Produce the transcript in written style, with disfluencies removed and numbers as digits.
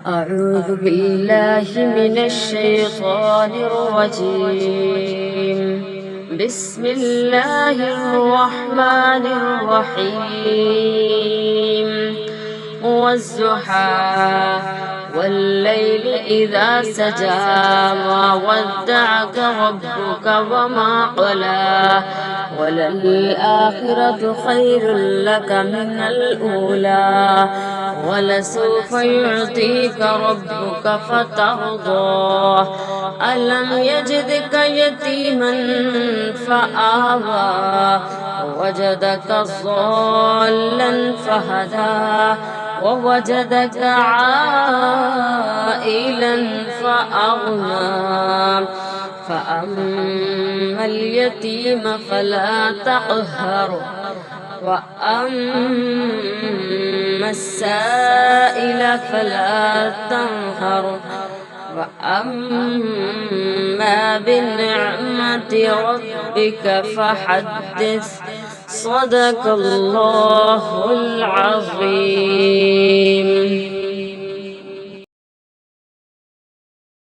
أعوذ بالله من الشيطان الرجيم. بسم الله الرحمن الرحيم. والضحى والليل إذا سجى ما ودعك ربك وما قلى وللآخرة خير لك من الأولى ولسوف يعطيك ربك فترضى ألم يجدك يتيما فآوى ووجدك ضالا فهدى ووجدك عائلا فأغنى فأما اليتيم فلا تقهر وأما السائل فلا تنهر وأما بنعمة ربك فحدث. صدق الله العظيم.